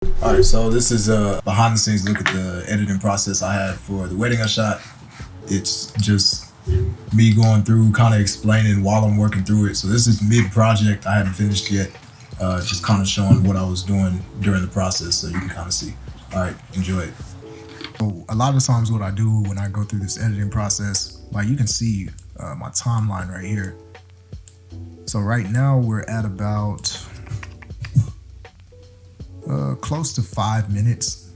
Alright, so this is a behind the scenes look at the editing process I had for the wedding I shot. It's just me going through, kind of explaining while I'm working through it. So this is mid-project, I haven't finished yet. Just kind of showing what I was doing during the process so you can kind of see. Alright, enjoy it. So a lot of times what I do when I go through this editing process, like you can see my timeline right here. So right now we're at about close to 5 minutes.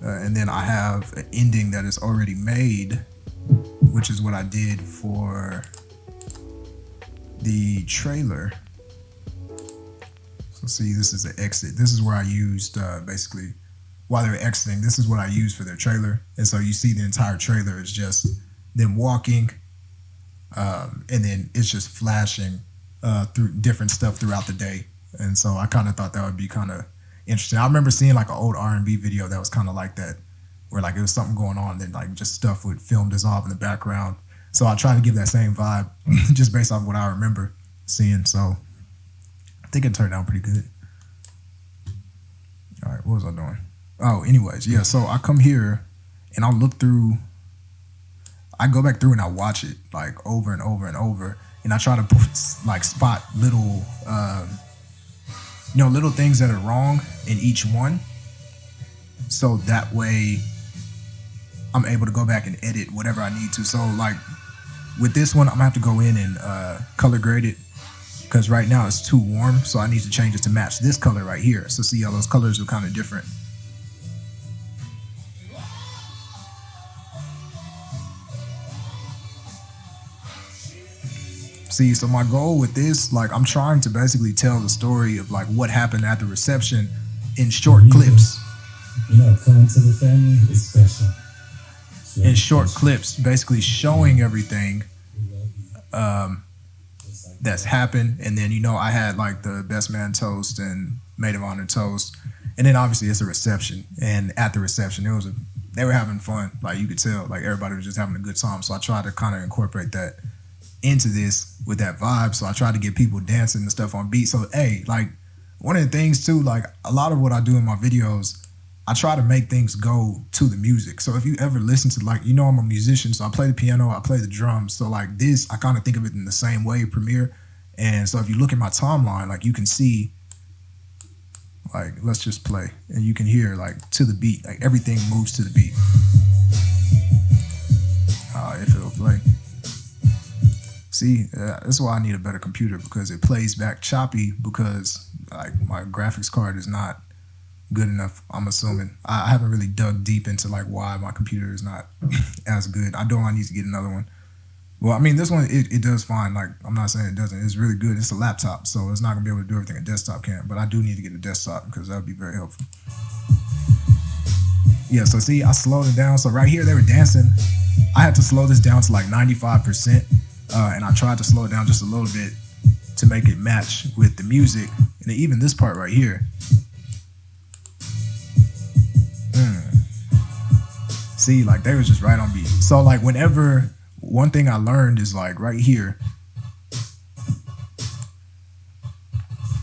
And then I have an ending that is already made, which is what I did for the trailer. So see, this is the exit. This is where I used basically while they were exiting, this is what I used for their trailer. And so you see the entire trailer is just them walking, and then it's just flashing through different stuff throughout the day. And so I kind of thought that would be kind of interesting. I remember seeing like an old R&B video that was kind of like that, where like it was something going on, then like just stuff would film dissolve in the background. So I tried to give that same vibe just based off what I remember seeing. So I think it turned out pretty good. All right, what was I doing? Oh, anyways, yeah. So I come here and I'll look through. I go back through and I watch it like over and over and over, and I try to like spot little, little things that are wrong in each one. So that way I'm able to go back and edit whatever I need to. So like with this one, I'm gonna have to go in and color grade it because right now it's too warm. So I need to change it to match this color right here. So see how those colors are kind of different. See, so my goal with this, like I'm trying to basically tell the story of like what happened at the reception in short clips. Coming to the family is special. In short clips, basically showing everything that's happened. And then, I had like the best man toast and maid of honor toast. And then obviously it's a reception. And at the reception, they were having fun. Like you could tell, like everybody was just having a good time. So I tried to kind of incorporate that into this with that vibe. So I tried to get people dancing and stuff on beat. So, hey, like one of the things too, like a lot of what I do in my videos, I try to make things go to the music. So if you ever listen to like, I'm a musician, so I play the piano, I play the drums. So like this, I kind of think of it in the same way, Premiere. And so if you look at my timeline, like you can see, like, let's just play and you can hear like to the beat, like everything moves to the beat. If it'll play. See, that's why I need a better computer because it plays back choppy because like my graphics card is not good enough, I'm assuming. I haven't really dug deep into like why my computer is not as good. I need to get another one. Well, I mean, this one, it does fine. Like, I'm not saying it doesn't. It's really good. It's a laptop, so it's not going to be able to do everything a desktop can. But I do need to get a desktop because that would be very helpful. Yeah, so see, I slowed it down. So right here, they were dancing. I had to slow this down to like 95%. And I tried to slow it down just a little bit to make it match with the music. And even this part right here. See, like they was just right on beat. So like one thing I learned is like right here.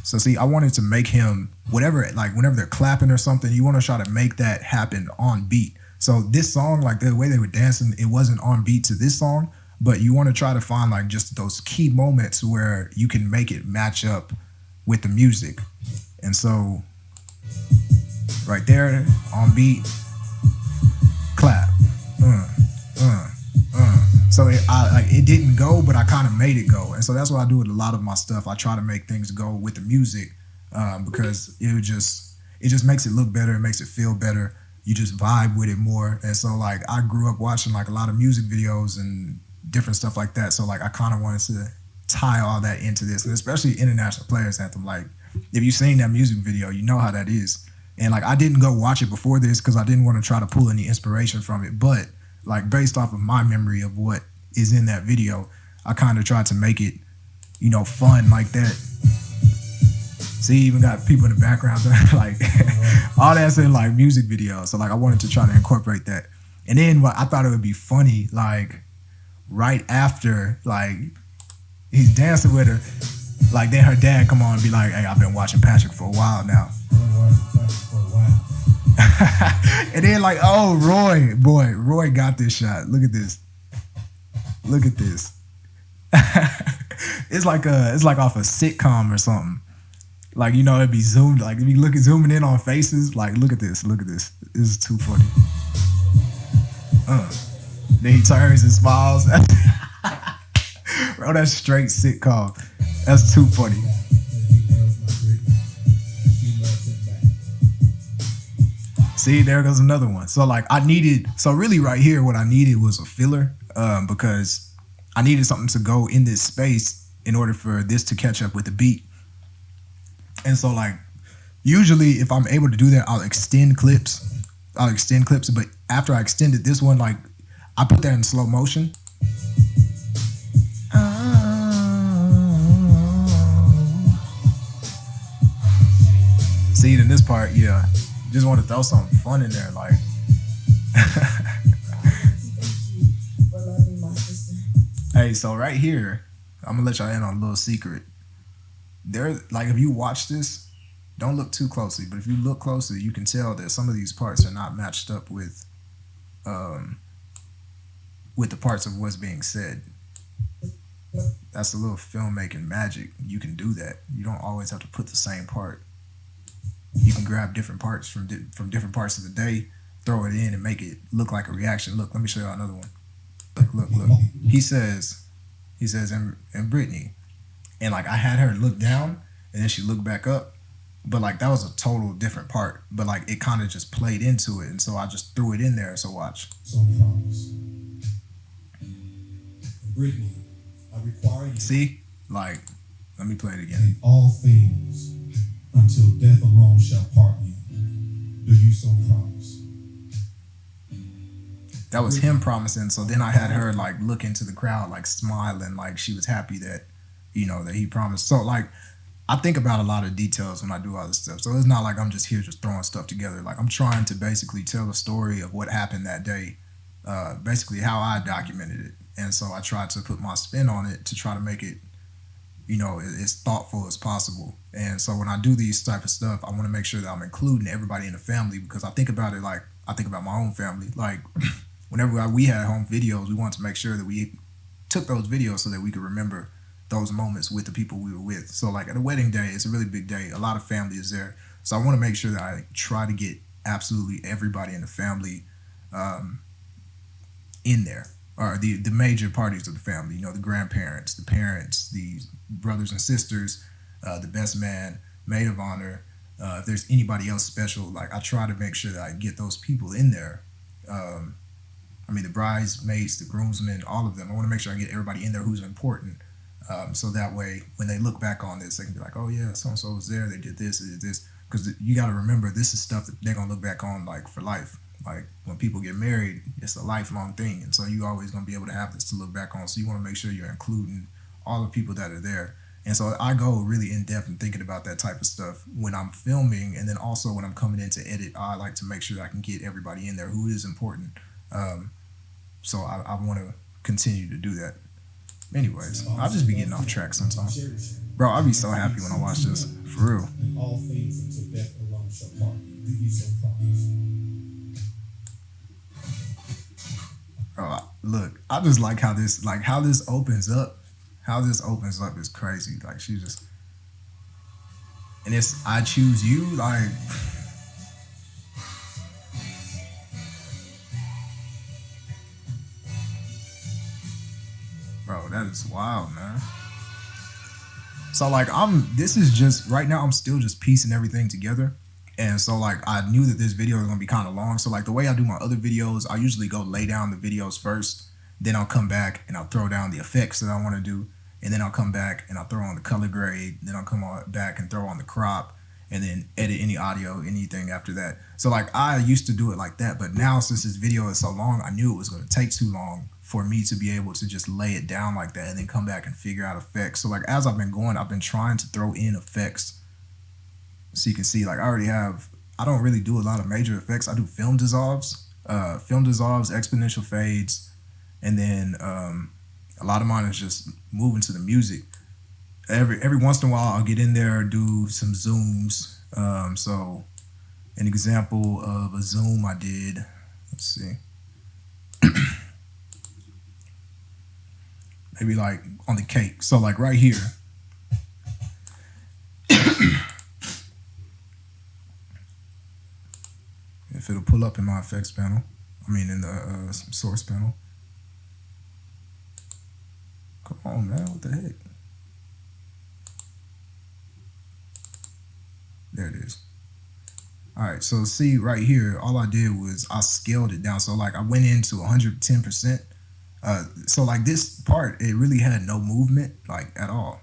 So see, I wanted to make him whenever they're clapping or something, you want to try to make that happen on beat. So this song, like the way they were dancing, it wasn't on beat to this song. But you want to try to find like just those key moments where you can make it match up with the music. And so right there on beat, clap. So it didn't go, but I kind of made it go. And so that's what I do with a lot of my stuff. I try to make things go with the music because it just makes it look better. It makes it feel better. You just vibe with it more. And so like I grew up watching like a lot of music videos and different stuff like that. So like I kind of wanted to tie all that into this, and especially International Players Anthem. Like if you've seen that music video, you know how that is. And like I didn't go watch it before this because I didn't want to try to pull any inspiration from it. But like based off of my memory of what is in that video, I kind of tried to make it, fun like that. See, even got people in the background like all that's in like music videos. So like I wanted to try to incorporate that. And then I thought it would be funny, like right after, like he's dancing with her, like then her dad come on and be like, "Hey, I've been watching Patrick for a while now." I've been watching Patrick for a while. And then like, oh, Roy got this shot. Look at this. Look at this. It's like off a sitcom or something. Like, it'd be zoomed, like if you zooming in on faces, like look at this. This is too funny. Then he turns and smiles. Bro, that's straight sitcom. That's too funny. See, there goes another one. So like really right here, what I needed was a filler, because I needed something to go in this space in order for this to catch up with the beat. And so like, usually if I'm able to do that, I'll extend clips, but after I extended this one, like I put that in slow motion. See, in this part, yeah, just want to throw something fun in there, like. Hey, so right here, I'm gonna let y'all in on a little secret. There, like, if you watch this, don't look too closely, but if you look closely, you can tell that some of these parts are not matched up with the parts of what's being said. That's a little filmmaking magic. You can do that. You don't always have to put the same part. You can grab different parts from different parts of the day, throw it in, and make it look like a reaction. Look, let me show you another one. Look. He says, and Brittany, and like I had her look down, and then she looked back up, but like that was a total different part. But like it kind of just played into it, and so I just threw it in there. So watch. So promise. Brittany, I require you. See, like, let me play it again. In all things, until death alone shall part you. Do you so promise? That was him promising. So then I had her like look into the crowd, like smiling, like she was happy that, that he promised. So like, I think about a lot of details when I do all this stuff. So it's not like I'm just here just throwing stuff together. Like I'm trying to basically tell a story of what happened that day, basically how I documented it. And so I tried to put my spin on it to try to make it, as thoughtful as possible. And so when I do these type of stuff, I want to make sure that I'm including everybody in the family, because I think about it like I think about my own family. Like whenever we had home videos, we wanted to make sure that we took those videos so that we could remember those moments with the people we were with. So like at a wedding day, it's a really big day. A lot of family is there. So I want to make sure that I try to get absolutely everybody in the family in there, or the major parties of the family, the grandparents, the parents, the brothers and sisters, the best man, maid of honor. If there's anybody else special, like I try to make sure that I get those people in there. The bridesmaids, the groomsmen, all of them. I want to make sure I get everybody in there who's important. So that way, when they look back on this, they can be like, oh yeah, so-and-so was there, they did this, they did this. Because you got to remember, this is stuff that they're going to look back on like for life. Like when people get married, it's a lifelong thing. And so you're always going to be able to have this to look back on. So you want to make sure you're including all the people that are there. And so I go really in depth in thinking about that type of stuff when I'm filming. And then also when I'm coming in to edit, I like to make sure that I can get everybody in there who is important. So I want to continue to do that. Anyways, I'll just be getting off track sometimes. Bro, I'll be so happy when I watch this. For real. In all things until death alone shall part you. Do you so promise? Bro, look, I just like how this opens up. How this opens up is crazy. Like she just, and it's I choose you. Like, bro, that is wild, man. So like this is just right now. I'm still just piecing everything together. And so like I knew that this video was gonna be kind of long. So like the way I do my other videos, I usually go lay down the videos first, then I'll come back and I'll throw down the effects that I want to do, and then I'll come back and I'll throw on the color grade, then I'll come back and throw on the crop, and then edit any audio, anything after that. So like I used to do it like that, but now since this video is so long, I knew it was gonna take too long for me to be able to just lay it down like that and then come back and figure out effects. So like as I've been going, I've been trying to throw in effects. So you can see, like I don't really do a lot of major effects. I do film dissolves, exponential fades, and then a lot of mine is just moving to the music. Every once in a while, I'll get in there, do some zooms. So An example of a zoom I did. Let's see. Maybe like on the cake. So like right here. If it'll pull up in my effects panel. I mean in the source panel. Come on, man. What the heck? There it is. All right, so see right here, all I did was I scaled it down. So like I went into 110%. So like this part, it really had no movement like at all.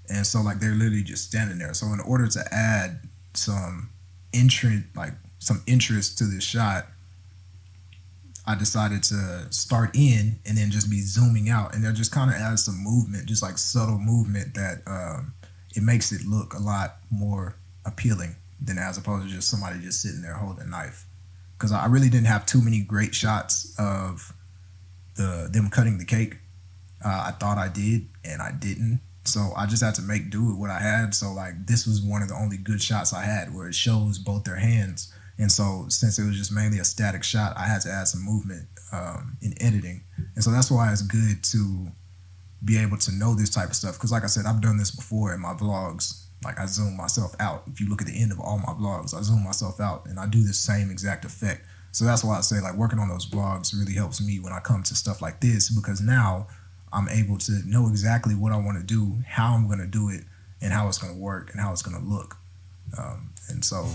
And so like they're literally just standing there. So in order to add some interest to this shot, I decided to start in and then just be zooming out, and they'll just kind of add some movement, just like subtle movement that it makes it look a lot more appealing than as opposed to just somebody just sitting there holding a knife. Because I really didn't have too many great shots of them cutting the cake. I thought I did, and I didn't. So I just had to make do with what I had. So like this was one of the only good shots I had where it shows both their hands. And so since it was just mainly a static shot, I had to add some movement in editing. And so that's why it's good to be able to know this type of stuff. Because like I said, I've done this before in my vlogs. Like I zoom myself out. If you look at the end of all my vlogs, I zoom myself out and I do the same exact effect. So that's why I say like working on those vlogs really helps me when I come to stuff like this, because now I'm able to know exactly what I want to do, how I'm going to do it, and how it's going to work and how it's going to look. And so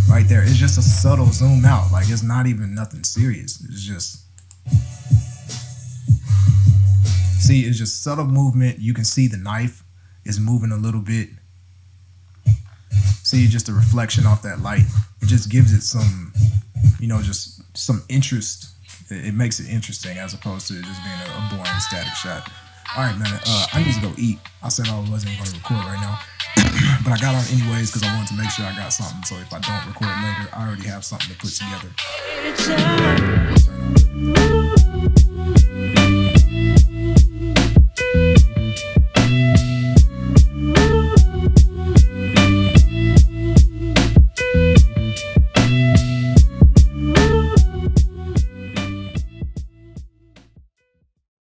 right there, it's just a subtle zoom out. Like it's not even nothing serious. It's just, see, it's just subtle movement. You can see the knife is moving a little bit. See, just a reflection off that light. It just gives it some, just some interest. It makes it interesting as opposed to just being a boring static shot. All right, man. I need to go eat. I said I wasn't going to record right now, but I got on anyways because I wanted to make sure I got something. So if I don't record later, I already have something to put together.